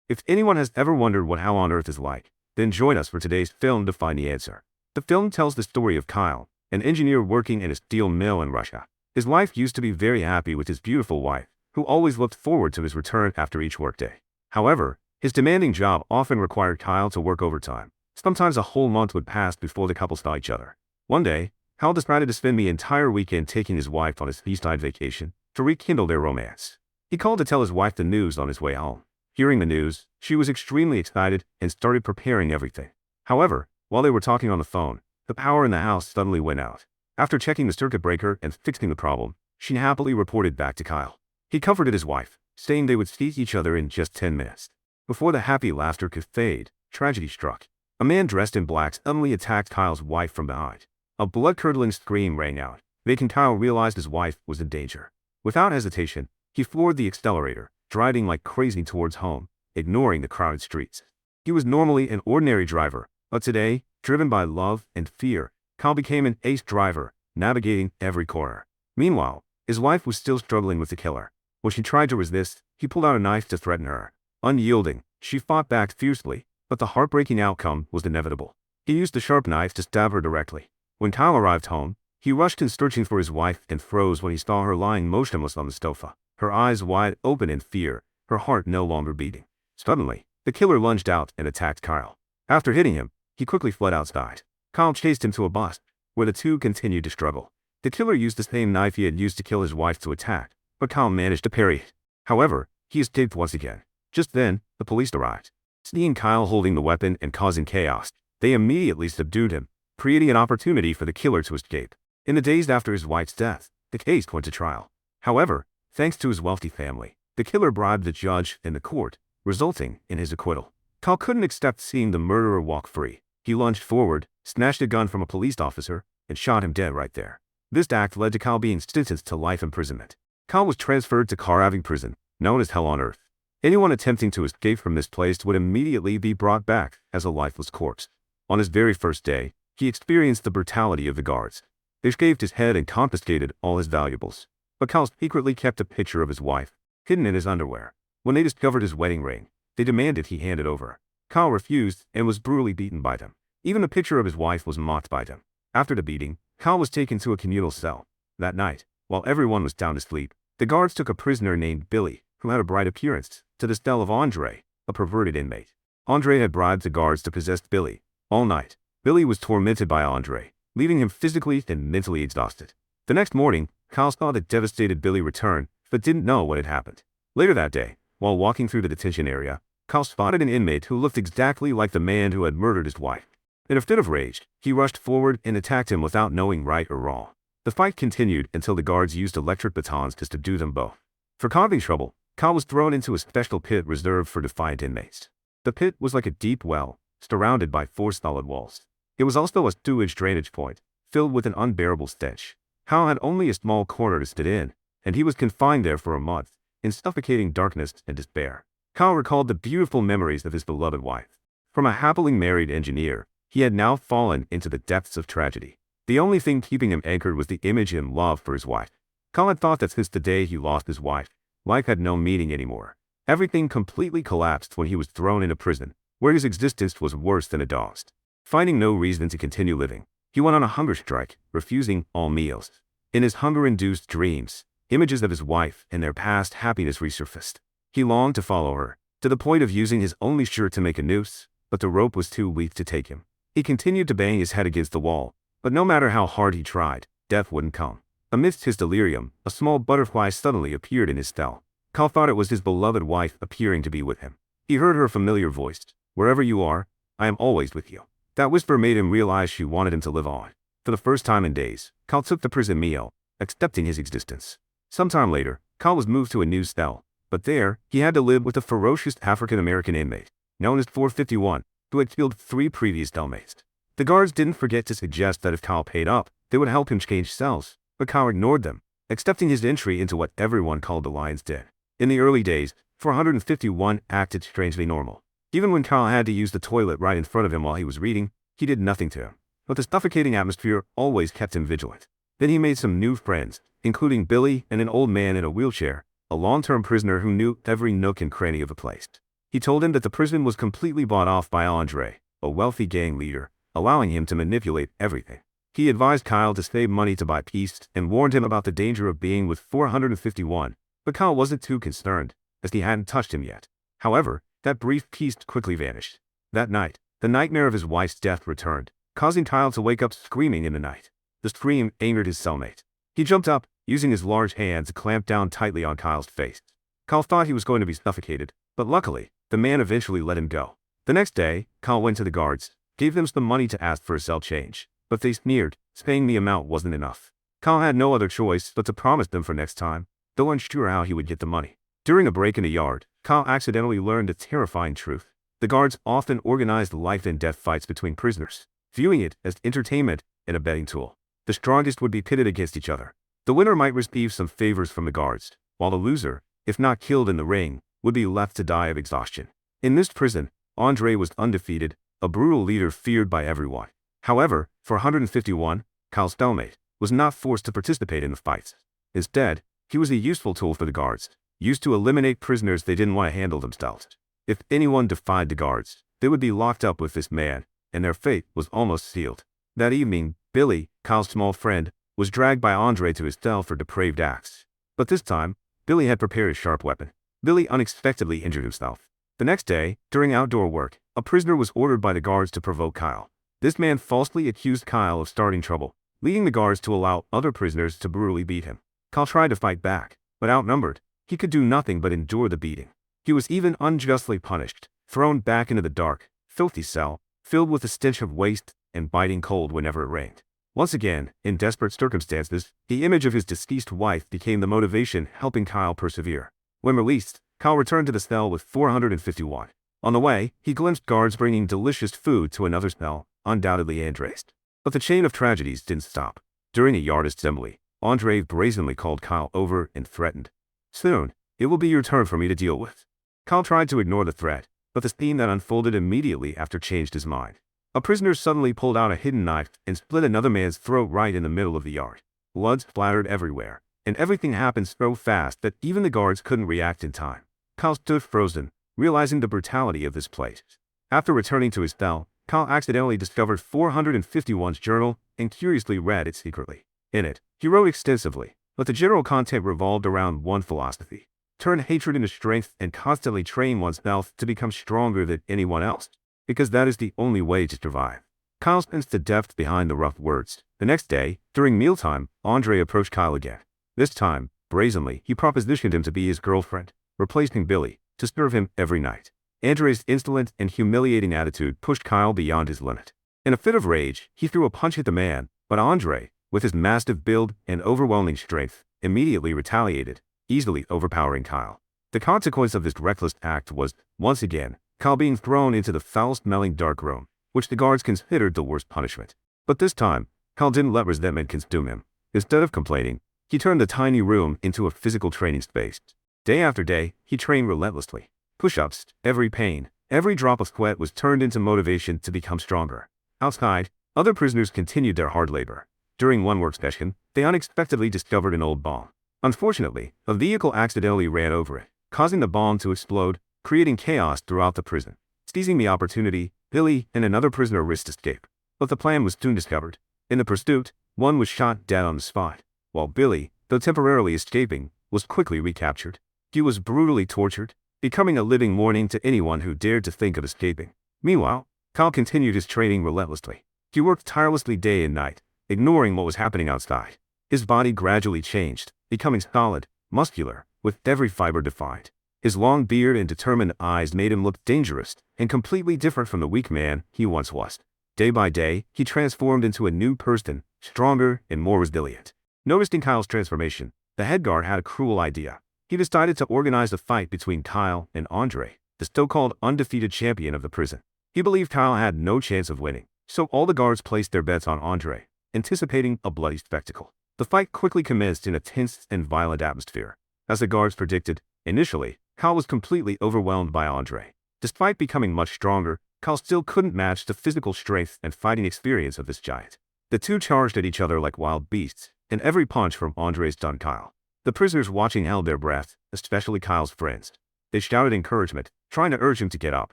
If anyone has ever wondered what hell on earth is like, then join us for today's film to find the answer. The film tells the story of Kyle, an engineer working in a steel mill in Russia. His life used to be very happy with his beautiful wife, who always looked forward to his return after each workday. However, his demanding job often required Kyle to work overtime. Sometimes a whole month would pass before the couple saw each other. One day, Kyle decided to spend the entire weekend taking his wife on his seaside vacation to rekindle their romance. He called to tell his wife the news on his way home. Hearing the news, she was extremely excited and started preparing everything. However, while they were talking on the phone, the power in the house suddenly went out. After checking the circuit breaker and fixing the problem, she happily reported back to Kyle. He comforted his wife, saying they would see each other in just 10 minutes. Before the happy laughter could fade, tragedy struck. A man dressed in black suddenly attacked Kyle's wife from behind. A blood-curdling scream rang out, making Kyle realize his wife was in danger. Without hesitation, he floored the accelerator, driving like crazy towards home, ignoring the crowded streets. He was normally an ordinary driver, but today, driven by love and fear, Kyle became an ace driver, navigating every corner. Meanwhile, his wife was still struggling with the killer. When she tried to resist, he pulled out a knife to threaten her. Unyielding, she fought back fiercely, but the heartbreaking outcome was inevitable. He used the sharp knife to stab her directly. When Kyle arrived home, he rushed in searching for his wife and froze when he saw her lying motionless on the sofa, her eyes wide open in fear, her heart no longer beating. Suddenly, the killer lunged out and attacked Kyle. After hitting him, he quickly fled outside. Kyle chased him to a bus, where the two continued to struggle. The killer used the same knife he had used to kill his wife to attack, but Kyle managed to parry it. However, he escaped once again. Just then, the police arrived. Seeing Kyle holding the weapon and causing chaos, they immediately subdued him, creating an opportunity for the killer to escape. In the days after his wife's death, the case went to trial. However, thanks to his wealthy family, the killer bribed the judge and the court, resulting in his acquittal. Kyle couldn't accept seeing the murderer walk free. He lunged forward, snatched a gun from a police officer, and shot him dead right there. This act led to Kyle being sentenced to life imprisonment. Kyle was transferred to Carhaving Prison, known as Hell on Earth. Anyone attempting to escape from this place would immediately be brought back as a lifeless corpse. On his very first day, he experienced the brutality of the guards. They shaved his head and confiscated all his valuables. But Kyle secretly kept a picture of his wife, hidden in his underwear. When they discovered his wedding ring, they demanded he hand it over. Kyle refused and was brutally beaten by them. Even the picture of his wife was mocked by them. After the beating, Kyle was taken to a communal cell. That night, while everyone was down to sleep, the guards took a prisoner named Billy, who had a bright appearance, to the cell of Andre, a perverted inmate. Andre had bribed the guards to possess Billy. All night, Billy was tormented by Andre, leaving him physically and mentally exhausted. The next morning, Kyle saw the devastated Billy return, but didn't know what had happened. Later that day, while walking through the detention area, Kyle spotted an inmate who looked exactly like the man who had murdered his wife. In a fit of rage, he rushed forward and attacked him without knowing right or wrong. The fight continued until the guards used electric batons to subdue them both. For causing trouble, Kyle was thrown into a special pit reserved for defiant inmates. The pit was like a deep well, surrounded by 4 solid walls. It was also a sewage drainage point, filled with an unbearable stench. Kyle had only a small corner to sit in, and he was confined there for a month, in suffocating darkness and despair. Kyle recalled the beautiful memories of his beloved wife. From a happily married engineer, he had now fallen into the depths of tragedy. The only thing keeping him anchored was the image and love for his wife. Kyle had thought that since the day he lost his wife, life had no meaning anymore. Everything completely collapsed when he was thrown into prison, where his existence was worse than a dog's. Finding no reason to continue living, he went on a hunger strike, refusing all meals. In his hunger-induced dreams, images of his wife and their past happiness resurfaced. He longed to follow her, to the point of using his only shirt to make a noose, but the rope was too weak to take him. He continued to bang his head against the wall, but no matter how hard he tried, death wouldn't come. Amidst his delirium, a small butterfly suddenly appeared in his cell. Kyle thought it was his beloved wife appearing to be with him. He heard her familiar voice, "Wherever you are, I am always with you." That whisper made him realize she wanted him to live on. For the first time in days, Kyle took the prison meal, accepting his existence. Sometime later, Kyle was moved to a new cell, but there, he had to live with a ferocious African-American inmate, known as 451, who had killed 3 previous cellmates. The guards didn't forget to suggest that if Kyle paid up, they would help him change cells, but Kyle ignored them, accepting his entry into what everyone called the Lion's Den. In the early days, 451 acted strangely normal. Even when Kyle had to use the toilet right in front of him while he was reading, he did nothing to him. But the suffocating atmosphere always kept him vigilant. Then he made some new friends, including Billy and an old man in a wheelchair, a long-term prisoner who knew every nook and cranny of the place. He told him that the prison was completely bought off by Andre, a wealthy gang leader, allowing him to manipulate everything. He advised Kyle to save money to buy peace and warned him about the danger of being with 451, but Kyle wasn't too concerned, as he hadn't touched him yet. However, that brief peace quickly vanished. That night, the nightmare of his wife's death returned, causing Kyle to wake up screaming in the night. The scream angered his cellmate. He jumped up, using his large hands to clamp down tightly on Kyle's face. Kyle thought he was going to be suffocated, but luckily, the man eventually let him go. The next day, Kyle went to the guards, gave them some money to ask for a cell change, but they sneered, saying the amount wasn't enough. Kyle had no other choice but to promise them for next time, though unsure how he would get the money. During a break in the yard, Kyle accidentally learned a terrifying truth. The guards often organized life and death fights between prisoners, viewing it as entertainment and a betting tool. The strongest would be pitted against each other. The winner might receive some favors from the guards, while the loser, if not killed in the ring, would be left to die of exhaustion. In this prison, Andre was undefeated, a brutal leader feared by everyone. However, for 151, Kyle's cellmate was not forced to participate in the fights. Instead, he was a useful tool for the guards, used to eliminate prisoners they didn't want to handle themselves. If anyone defied the guards, they would be locked up with this man, and their fate was almost sealed. That evening, Billy, Kyle's small friend, was dragged by Andre to his cell for depraved acts. But this time, Billy had prepared a sharp weapon. Billy unexpectedly injured himself. The next day, during outdoor work, a prisoner was ordered by the guards to provoke Kyle. This man falsely accused Kyle of starting trouble, leading the guards to allow other prisoners to brutally beat him. Kyle tried to fight back, but outnumbered, he could do nothing but endure the beating. He was even unjustly punished, thrown back into the dark, filthy cell, filled with the stench of waste and biting cold whenever it rained. Once again, in desperate circumstances, the image of his deceased wife became the motivation helping Kyle persevere. When released, Kyle returned to the cell with 451. On the way, he glimpsed guards bringing delicious food to another cell, undoubtedly Andre's. But the chain of tragedies didn't stop. During a yard assembly, Andre brazenly called Kyle over and threatened, "Soon, it will be your turn for me to deal with." Kyle tried to ignore the threat, but the scene that unfolded immediately after changed his mind. A prisoner suddenly pulled out a hidden knife and split another man's throat right in the middle of the yard. Blood splattered everywhere, and everything happened so fast that even the guards couldn't react in time. Kyle stood frozen, realizing the brutality of this place. After returning to his cell, Kyle accidentally discovered 451's journal and curiously read it secretly. In it, he wrote extensively, but the general content revolved around one philosophy: turn hatred into strength and constantly train oneself to become stronger than anyone else, because that is the only way to survive. Kyle sensed the depth behind the rough words. The next day, during mealtime, Andre approached Kyle again. This time, brazenly, he propositioned him to be his girlfriend, replacing Billy, to serve him every night. Andre's insolent and humiliating attitude pushed Kyle beyond his limit. In a fit of rage, he threw a punch at the man, but Andre, with his massive build and overwhelming strength, immediately retaliated, easily overpowering Kyle. The consequence of this reckless act was, once again, Kyle being thrown into the foul-smelling dark room, which the guards considered the worst punishment. But this time, Kyle didn't let resentment consume him. Instead of complaining, he turned the tiny room into a physical training space. Day after day, he trained relentlessly. Push-ups, every pain, every drop of sweat was turned into motivation to become stronger. Outside, other prisoners continued their hard labor. During one work session, they unexpectedly discovered an old bomb. Unfortunately, a vehicle accidentally ran over it, causing the bomb to explode, creating chaos throughout the prison. Seizing the opportunity, Billy and another prisoner risked escape. But the plan was soon discovered. In the pursuit, one was shot dead on the spot, while Billy, though temporarily escaping, was quickly recaptured. He was brutally tortured, becoming a living warning to anyone who dared to think of escaping. Meanwhile, Kyle continued his training relentlessly. He worked tirelessly day and night, ignoring what was happening outside. His body gradually changed, becoming solid, muscular, with every fiber defined. His long beard and determined eyes made him look dangerous and completely different from the weak man he once was. Day by day, he transformed into a new person, stronger and more resilient. Noticing Kyle's transformation, the head guard had a cruel idea. He decided to organize a fight between Kyle and Andre, the so-called undefeated champion of the prison. He believed Kyle had no chance of winning, so all the guards placed their bets on Andre, anticipating a bloody spectacle. The fight quickly commenced in a tense and violent atmosphere. As the guards predicted, initially, Kyle was completely overwhelmed by Andre. Despite becoming much stronger, Kyle still couldn't match the physical strength and fighting experience of this giant. The two charged at each other like wild beasts, and every punch from Andre stunned Kyle. The prisoners watching held their breath, especially Kyle's friends. They shouted encouragement, trying to urge him to get up.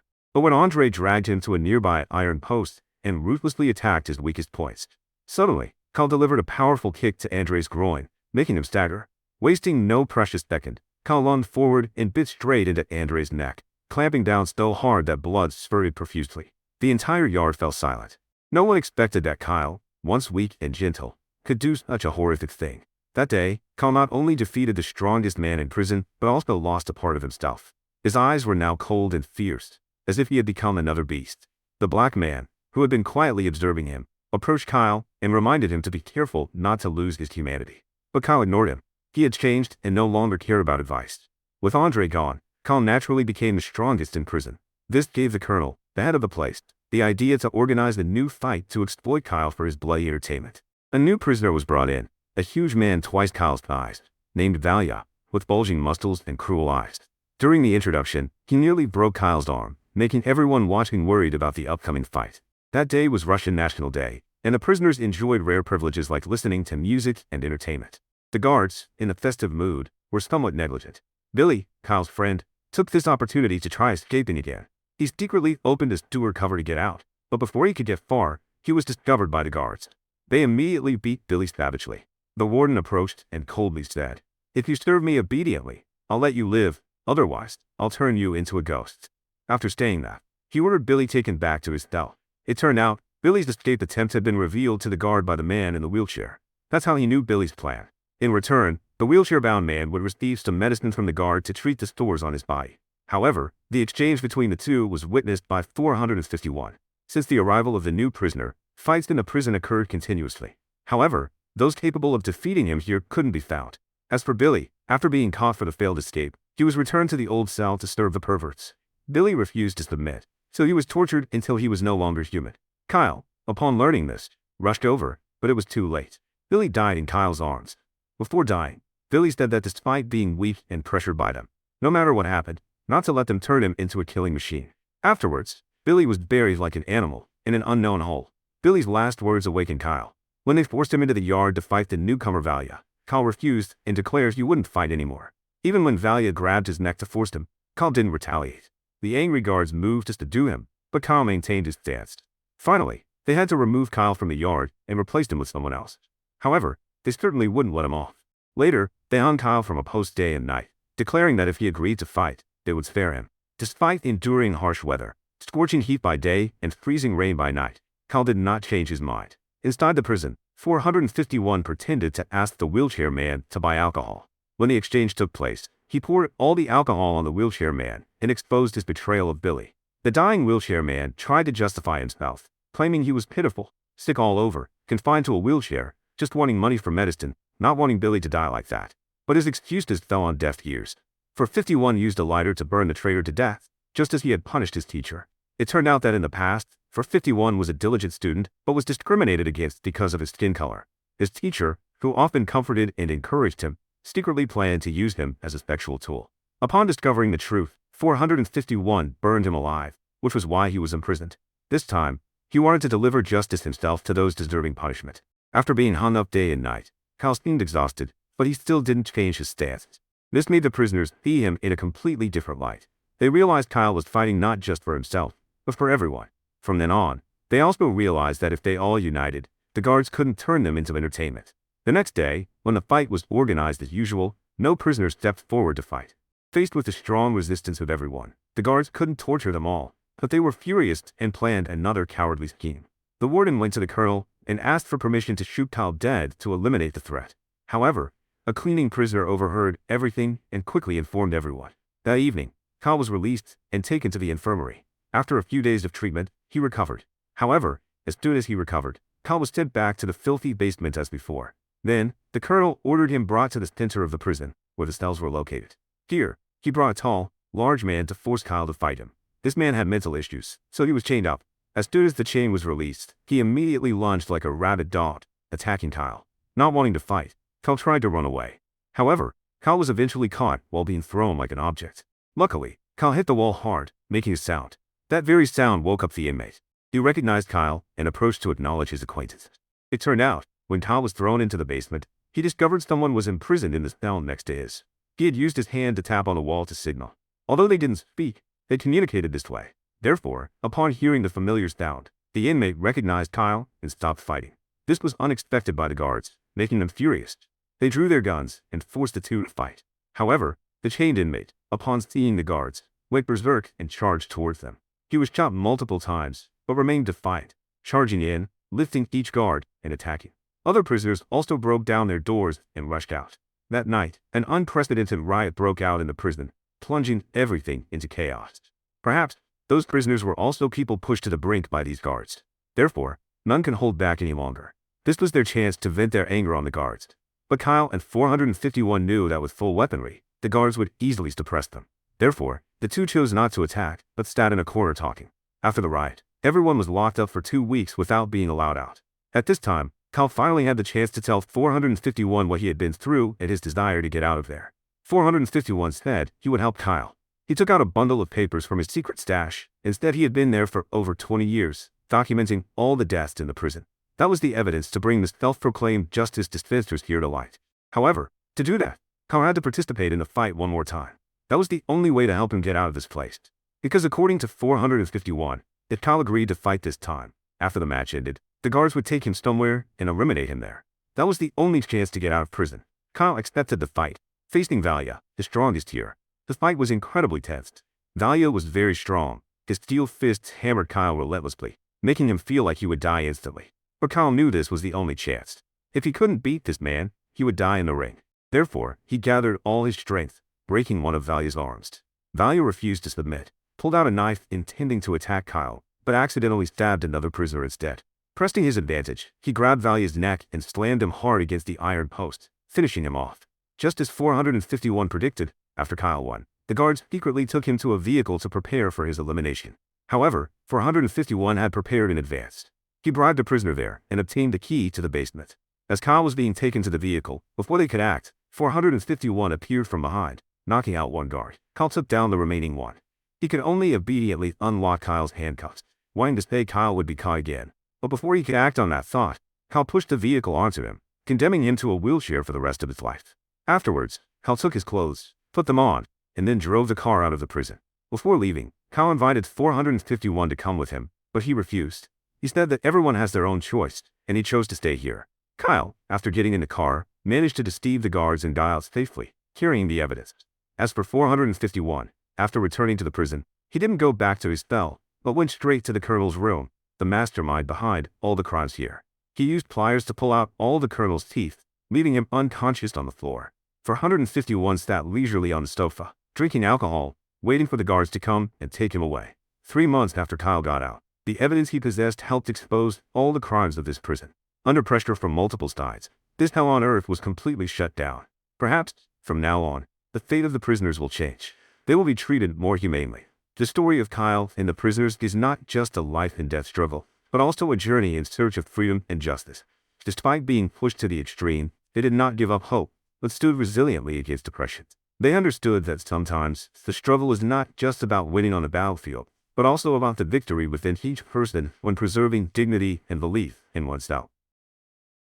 But when Andre dragged him to a nearby iron post and ruthlessly attacked his weakest points, suddenly, Kyle delivered a powerful kick to Andre's groin, making him stagger. Wasting no precious second, Kyle lunged forward and bit straight into Andre's neck, clamping down so hard that blood spurted profusely. The entire yard fell silent. No one expected that Kyle, once weak and gentle, could do such a horrific thing. That day, Kyle not only defeated the strongest man in prison, but also lost a part of himself. His eyes were now cold and fierce, as if he had become another beast. The black man, who had been quietly observing him, approached Kyle and reminded him to be careful not to lose his humanity. But Kyle ignored him. He had changed and no longer cared about advice. With Andre gone, Kyle naturally became the strongest in prison. This gave the colonel, the head of the place, the idea to organize a new fight to exploit Kyle for his bloody entertainment. A new prisoner was brought in, a huge man twice Kyle's size, named Valia, with bulging muscles and cruel eyes. During the introduction, he nearly broke Kyle's arm, making everyone watching worried about the upcoming fight. That day was Russian National Day, and the prisoners enjoyed rare privileges like listening to music and entertainment. The guards, in a festive mood, were somewhat negligent. Billy, Kyle's friend, took this opportunity to try escaping again. He secretly opened his door cover to get out, but before he could get far, he was discovered by the guards. They immediately beat Billy savagely. The warden approached and coldly said, "If you serve me obediently, I'll let you live, otherwise, I'll turn you into a ghost." After saying that, he ordered Billy taken back to his cell. It turned out, Billy's escape attempt had been revealed to the guard by the man in the wheelchair. That's how he knew Billy's plan. In return, the wheelchair-bound man would receive some medicine from the guard to treat the sores on his body. However, the exchange between the two was witnessed by 451. Since the arrival of the new prisoner, fights in the prison occurred continuously. However, those capable of defeating him here couldn't be found. As for Billy, after being caught for the failed escape, he was returned to the old cell to serve the perverts. Billy refused to submit, so he was tortured until he was no longer human. Kyle, upon learning this, rushed over, but it was too late. Billy died in Kyle's arms. Before dying, Billy said that despite being weak and pressured by them, no matter what happened, not to let them turn him into a killing machine. Afterwards, Billy was buried like an animal in an unknown hole. Billy's last words awakened Kyle. When they forced him into the yard to fight the newcomer Valia, Kyle refused and declared he wouldn't fight anymore. Even when Valia grabbed his neck to force him, Kyle didn't retaliate. The angry guards moved to subdue him, but Kyle maintained his stance. Finally, they had to remove Kyle from the yard and replace him with someone else. However, they certainly wouldn't let him off. Later, they hung Kyle from a post day and night, declaring that if he agreed to fight, they would spare him. Despite enduring harsh weather, scorching heat by day and freezing rain by night, Kyle did not change his mind. Inside the prison, 451 pretended to ask the wheelchair man to buy alcohol. When the exchange took place, he poured all the alcohol on the wheelchair man and exposed his betrayal of Billy. The dying wheelchair man tried to justify himself, claiming he was pitiful, sick all over, confined to a wheelchair, just wanting money for medicine, not wanting Billy to die like that. But his excuses fell on deaf ears. For 51 used a lighter to burn the traitor to death, just as he had punished his teacher. It turned out that in the past, for 51 was a diligent student, but was discriminated against because of his skin color. His teacher, who often comforted and encouraged him, secretly planned to use him as a sexual tool. Upon discovering the truth, 451 burned him alive, which was why he was imprisoned. This time, he wanted to deliver justice himself to those deserving punishment. After being hung up day and night, Kyle seemed exhausted, but he still didn't change his stance. This made the prisoners see him in a completely different light. They realized Kyle was fighting not just for himself, but for everyone. From then on, they also realized that if they all united, the guards couldn't turn them into entertainment. The next day, when the fight was organized as usual, no prisoner stepped forward to fight. Faced with the strong resistance of everyone, the guards couldn't torture them all, but they were furious and planned another cowardly scheme. The warden went to the colonel and asked for permission to shoot Kyle dead to eliminate the threat. However, a cleaning prisoner overheard everything and quickly informed everyone. That evening, Kyle was released and taken to the infirmary. After a few days of treatment, he recovered. However, as soon as he recovered, Kyle was sent back to the filthy basement as before. Then, the colonel ordered him brought to the center of the prison, where the cells were located. Here, he brought a tall, large man to force Kyle to fight him. This man had mental issues, so he was chained up. As soon as the chain was released, he immediately lunged like a rabid dog, attacking Kyle. Not wanting to fight, Kyle tried to run away. However, Kyle was eventually caught while being thrown like an object. Luckily, Kyle hit the wall hard, making a sound. That very sound woke up the inmate. He recognized Kyle and approached to acknowledge his acquaintance. It turned out, when Kyle was thrown into the basement, he discovered someone was imprisoned in the cell next to his. He had used his hand to tap on the wall to signal. Although they didn't speak, They communicated this way. Therefore, upon hearing the familiar sound, the inmate recognized Kyle and stopped fighting. This was unexpected by the guards, making them furious. They drew their guns and forced the two to fight. However, the chained inmate, upon seeing the guards, went berserk and charged towards them. He was chopped multiple times, but remained defiant, charging in, lifting each guard, and attacking. Other prisoners also broke down their doors and rushed out. That night, an unprecedented riot broke out in the prison, plunging everything into chaos. Perhaps, those prisoners were also people pushed to the brink by these guards. Therefore, none can hold back any longer. This was their chance to vent their anger on the guards. But Kyle and 451 knew that with full weaponry, the guards would easily suppress them. Therefore, the two chose not to attack, but sat in a corner talking. After the riot, everyone was locked up for 2 weeks without being allowed out. At this time, Kyle finally had the chance to tell 451 what he had been through and his desire to get out of there. 451 said he would help Kyle. He took out a bundle of papers from his secret stash. Instead, he had been there for over 20 years, documenting all the deaths in the prison. That was the evidence to bring the self-proclaimed justice dispensers here to light. However, to do that, Kyle had to participate in the fight one more time. That was the only way to help him get out of this place. Because according to 451, if Kyle agreed to fight this time, after the match ended, the guards would take him somewhere and eliminate him there. That was the only chance to get out of prison. Kyle accepted the fight, facing Valia, the strongest here. The fight was incredibly tense. Valia was very strong. His steel fists hammered Kyle relentlessly, making him feel like he would die instantly. But Kyle knew this was the only chance. If he couldn't beat this man, he would die in the ring. Therefore, he gathered all his strength, breaking one of Valia's arms. Valia refused to submit, pulled out a knife intending to attack Kyle, but accidentally stabbed another prisoner instead. Pressing his advantage, he grabbed Valia's neck and slammed him hard against the iron post, finishing him off. Just as 451 predicted, after Kyle won, the guards secretly took him to a vehicle to prepare for his elimination. However, 451 had prepared in advance. He bribed a prisoner there and obtained the key to the basement. As Kyle was being taken to the vehicle, before they could act, 451 appeared from behind, knocking out one guard. Kyle took down the remaining one. He could only immediately unlock Kyle's handcuffs, wanting to say Kyle would be caught again. But before he could act on that thought, Kyle pushed the vehicle onto him, condemning him to a wheelchair for the rest of his life. Afterwards, Kyle took his clothes, put them on, and then drove the car out of the prison. Before leaving, Kyle invited 451 to come with him, but he refused. He said that everyone has their own choice, and he chose to stay here. Kyle, after getting in the car, managed to deceive the guards and die out safely, carrying the evidence. As for 451, after returning to the prison, he didn't go back to his cell, but went straight to the colonel's room, the mastermind behind all the crimes here. He used pliers to pull out all the colonel's teeth, leaving him unconscious on the floor. 451 sat leisurely on the sofa, drinking alcohol, waiting for the guards to come and take him away. 3 months after Kyle got out, the evidence he possessed helped expose all the crimes of this prison. Under pressure from multiple sides, this hell on earth was completely shut down. Perhaps, from now on, the fate of the prisoners will change. They will be treated more humanely. The story of Kyle and the prisoners is not just a life and death struggle, but also a journey in search of freedom and justice. Despite being pushed to the extreme, they did not give up hope, but stood resiliently against oppression. They understood that sometimes the struggle is not just about winning on the battlefield, but also about the victory within each person when preserving dignity and belief in oneself.